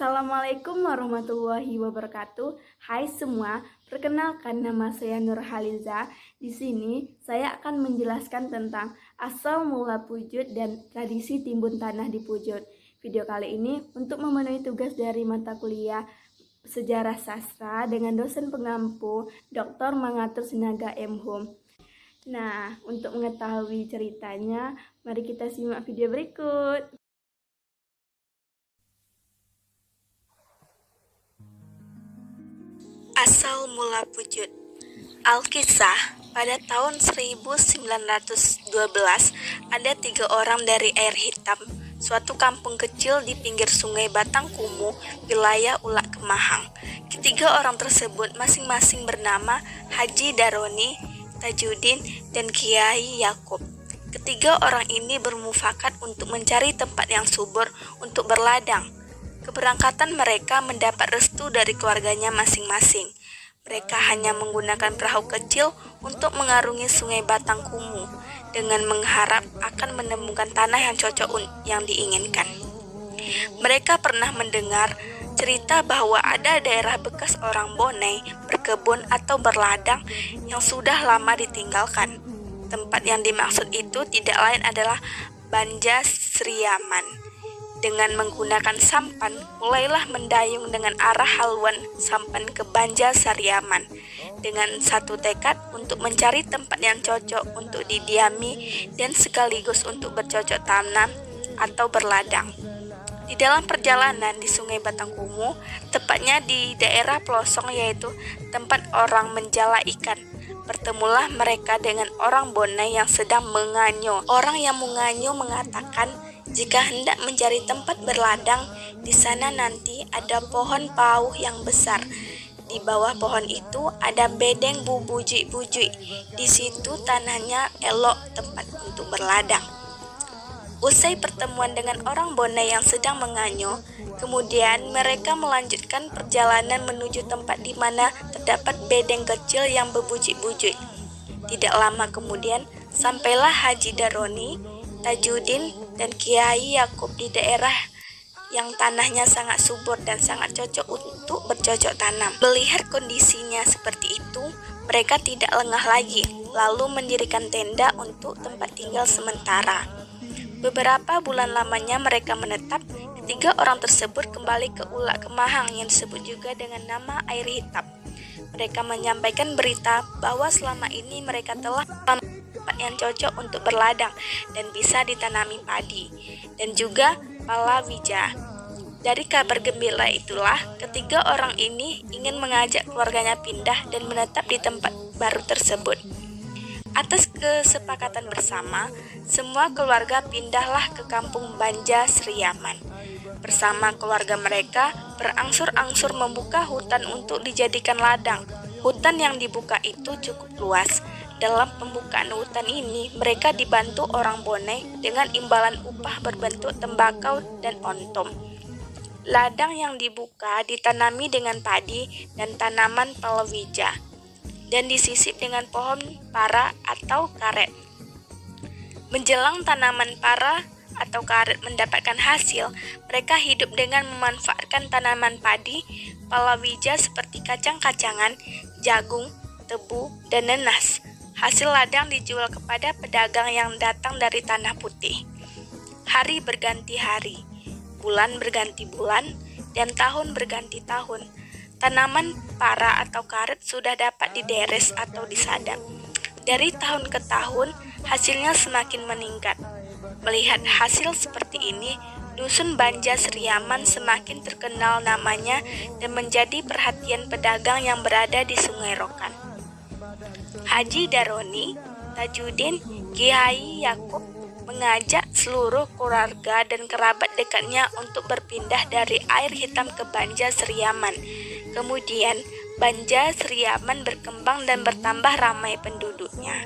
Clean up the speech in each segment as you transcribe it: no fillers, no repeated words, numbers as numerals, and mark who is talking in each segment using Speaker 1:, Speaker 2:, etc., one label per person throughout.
Speaker 1: Assalamualaikum warahmatullahi wabarakatuh. Hai semua, perkenalkan nama saya Nur Haliza. Di sini saya akan menjelaskan tentang asal mula Pujut dan tradisi timbun tanah di Pujut. Video kali ini untuk memenuhi tugas dari mata kuliah Sejarah Sastra dengan dosen pengampu Dr. Mangatur Sinaga M. Hum. Nah, untuk mengetahui ceritanya, mari kita simak video berikut. Asal mula Pujut. Alkisah, pada tahun 1912 ada 3 orang dari Air Hitam, suatu kampung kecil di pinggir sungai Batangkumu, wilayah Ulak Kemahang. Ketiga orang tersebut masing-masing bernama Haji Daroni, Tajudin, dan Kiai Yakub. Ketiga orang ini bermufakat untuk mencari tempat yang subur untuk berladang. Keberangkatan mereka mendapat restu dari keluarganya masing-masing. Mereka hanya menggunakan perahu kecil untuk mengarungi sungai Batangkumu dengan mengharap akan menemukan tanah yang cocok yang diinginkan. Mereka pernah mendengar cerita bahwa ada daerah bekas orang Bonai berkebun atau berladang yang sudah lama ditinggalkan. Tempat yang dimaksud itu tidak lain adalah Banja Sriaman. Dengan menggunakan sampan, mulailah mendayung dengan arah haluan sampan ke Banja Sariaman dengan satu tekad untuk mencari tempat yang cocok untuk didiami dan sekaligus untuk bercocok tanam atau berladang. Di dalam perjalanan di Sungai Batangkumu, tepatnya di daerah pelosong yaitu tempat orang menjala ikan, bertemulah mereka dengan orang Bonai yang sedang menganyo. Orang yang menganyo mengatakan, jika hendak mencari tempat berladang, di sana nanti ada pohon pauh yang besar. Di bawah pohon itu ada bedeng bubuji-buji. Di situ tanahnya elok tempat untuk berladang. Usai pertemuan dengan orang Bonai yang sedang menganyo, kemudian mereka melanjutkan perjalanan menuju tempat di mana terdapat bedeng kecil yang berbuji-buji. Tidak lama kemudian, sampailah Haji Daroni, Tajudin, dan Kiai Yakub di daerah yang tanahnya sangat subur dan sangat cocok untuk bercocok tanam. Melihat kondisinya seperti itu, mereka tidak lengah lagi, lalu mendirikan tenda untuk tempat tinggal sementara. Beberapa bulan lamanya mereka menetap. Ketiga orang tersebut kembali ke Ulak Kemahang yang disebut juga dengan nama Air Hitam. Mereka menyampaikan berita bahwa selama ini mereka telah tempat yang cocok untuk berladang dan bisa ditanami padi dan juga palawija. Dari kabar gembira itulah ketiga orang ini ingin mengajak keluarganya pindah dan menetap di tempat baru tersebut. Atas kesepakatan bersama, semua keluarga pindahlah ke kampung Banja Sriaman. Bersama keluarga mereka berangsur-angsur membuka hutan untuk dijadikan ladang. Hutan yang dibuka itu cukup luas. Dalam pembukaan hutan ini, mereka dibantu orang Bonai dengan imbalan upah berbentuk tembakau dan ontom. Ladang yang dibuka ditanami dengan padi dan tanaman palawija, dan disisip dengan pohon para atau karet. Menjelang tanaman para atau karet mendapatkan hasil, mereka hidup dengan memanfaatkan tanaman padi, palawija seperti kacang-kacangan, jagung, tebu, dan nenas. Hasil ladang dijual kepada pedagang yang datang dari Tanah Putih. Hari berganti hari, bulan berganti bulan, dan tahun berganti tahun. Tanaman para atau karet sudah dapat dideres atau disadap. Dari tahun ke tahun, hasilnya semakin meningkat. Melihat hasil seperti ini, Dusun Banja Sriaman semakin terkenal namanya dan menjadi perhatian pedagang yang berada di Sungai Rokan. Haji Daroni, Tajudin, Kiai Yakub mengajak seluruh keluarga dan kerabat dekatnya untuk berpindah dari Air Hitam ke Banja Sriaman. Kemudian, Banja Sriaman berkembang dan bertambah ramai penduduknya.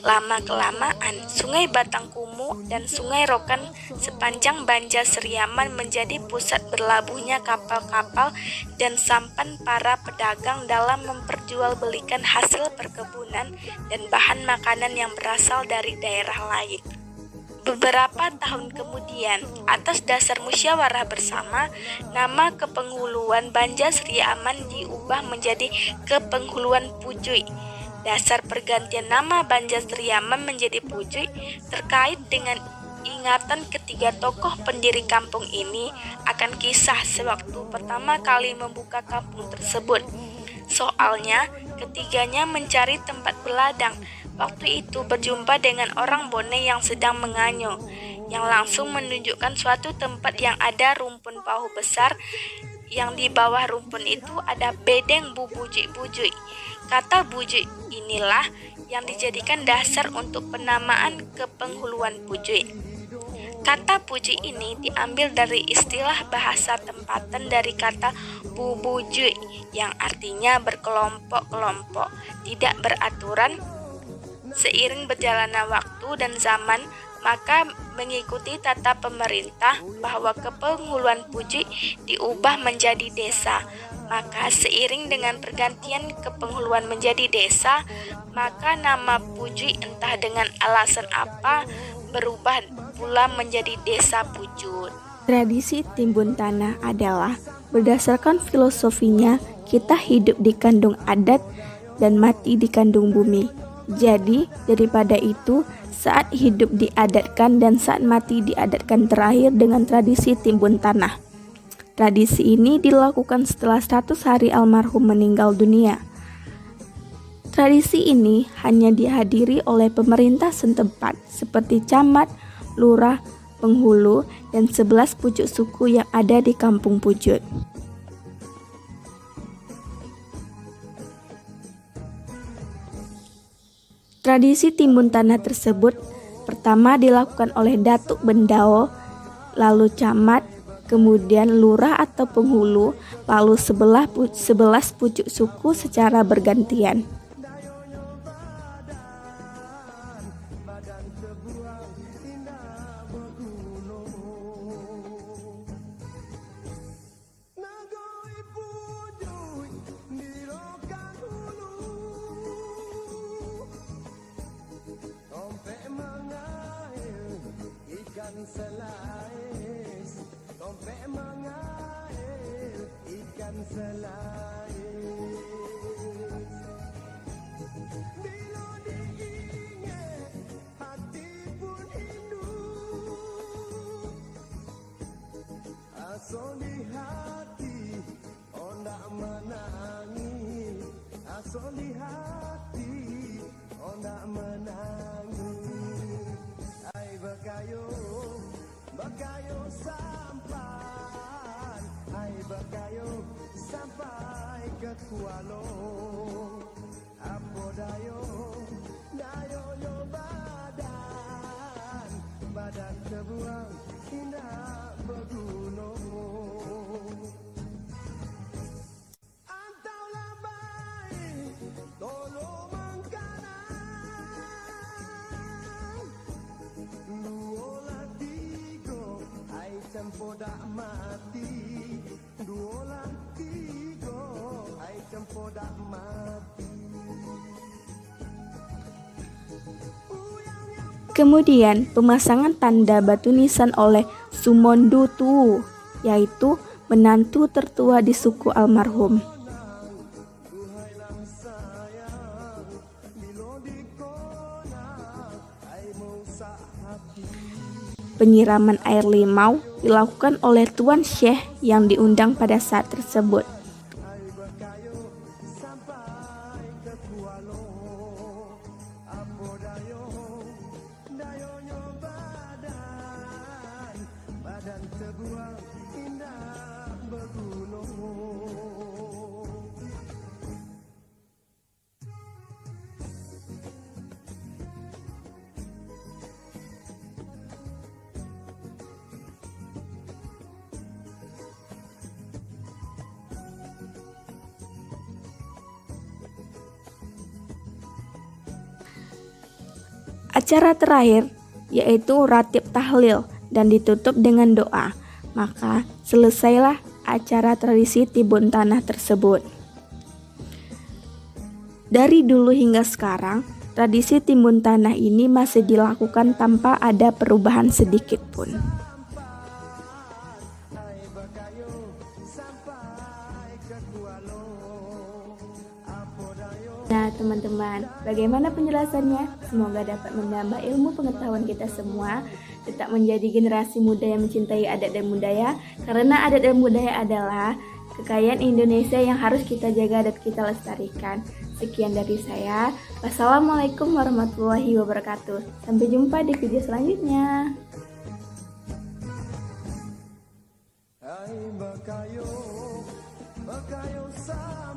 Speaker 1: Lama-kelamaan, Sungai Batangkumu dan Sungai Rokan sepanjang Banja Sriaman menjadi pusat berlabuhnya kapal-kapal dan sampan para pedagang dalam memperjualbelikan hasil perkebunan dan bahan makanan yang berasal dari daerah lain. Beberapa tahun kemudian, atas dasar musyawarah bersama, nama Kepenghuluan Banja Sri Aman diubah menjadi Kepenghuluan Pujuy. Dasar pergantian nama Banja Sri Aman menjadi Pujuy terkait dengan ingatan ketiga tokoh pendiri kampung ini akan kisah sewaktu pertama kali membuka kampung tersebut. Soalnya, ketiganya mencari tempat berladang. Waktu itu berjumpa dengan orang Bone yang sedang menganyong, yang langsung menunjukkan suatu tempat yang ada rumpun pahu besar, yang di bawah rumpun itu ada bedeng bubujuy-bujuy. Kata bujuy inilah yang dijadikan dasar untuk penamaan Kepenghuluan Pujuy. Kata pujuy ini diambil dari istilah bahasa tempatan dari kata bubujuy yang artinya berkelompok-kelompok, tidak beraturan. Seiring berjalannya waktu dan zaman, maka mengikuti tata pemerintah bahwa Kepenghuluan Pujuy diubah menjadi desa. Maka seiring dengan pergantian Kepenghuluan menjadi desa, maka nama Pujuy entah dengan alasan apa berubah pula menjadi Desa Pujut.
Speaker 2: Tradisi timbun tanah adalah berdasarkan filosofinya kita hidup di kandung adat dan mati di kandung bumi. Jadi daripada itu saat hidup diadatkan dan saat mati diadatkan terakhir dengan tradisi timbun tanah. Tradisi ini dilakukan setelah 100 hari almarhum meninggal dunia. Tradisi ini hanya dihadiri oleh pemerintah setempat seperti camat, lurah, penghulu, dan 11 pucuk suku yang ada di kampung Pujut. Tradisi timbun tanah tersebut pertama dilakukan oleh Datuk Bendao, lalu camat, kemudian lurah atau penghulu, lalu 11 pucuk suku secara bergantian.
Speaker 3: Sampai ke Kualo, apo dayo yo badan terbuang indah bergunung. Antau lambai tolong mangkanan, duola tigo ai tempo dak mati, duola tigo ai tempo dak mati.
Speaker 2: Kemudian pemasangan tanda batu nisan oleh Sumondu Tu, yaitu menantu tertua di suku almarhum. Penyiraman air limau dilakukan oleh Tuan Syekh yang diundang pada saat tersebut. Acara terakhir yaitu ratib tahlil dan ditutup dengan doa. Maka selesailah acara tradisi timbun tanah tersebut. Dari dulu hingga sekarang, tradisi timbun tanah ini masih dilakukan tanpa ada perubahan sedikit pun. Nah teman-teman, bagaimana penjelasannya? Semoga dapat menambah ilmu pengetahuan kita semua. Tetap menjadi generasi muda yang mencintai adat dan budaya, karena adat dan budaya adalah kekayaan Indonesia yang harus kita jaga dan kita lestarikan. Sekian dari saya. Wassalamualaikum warahmatullahi wabarakatuh. Sampai jumpa di video selanjutnya.
Speaker 3: Hai bakayo, bakayo sa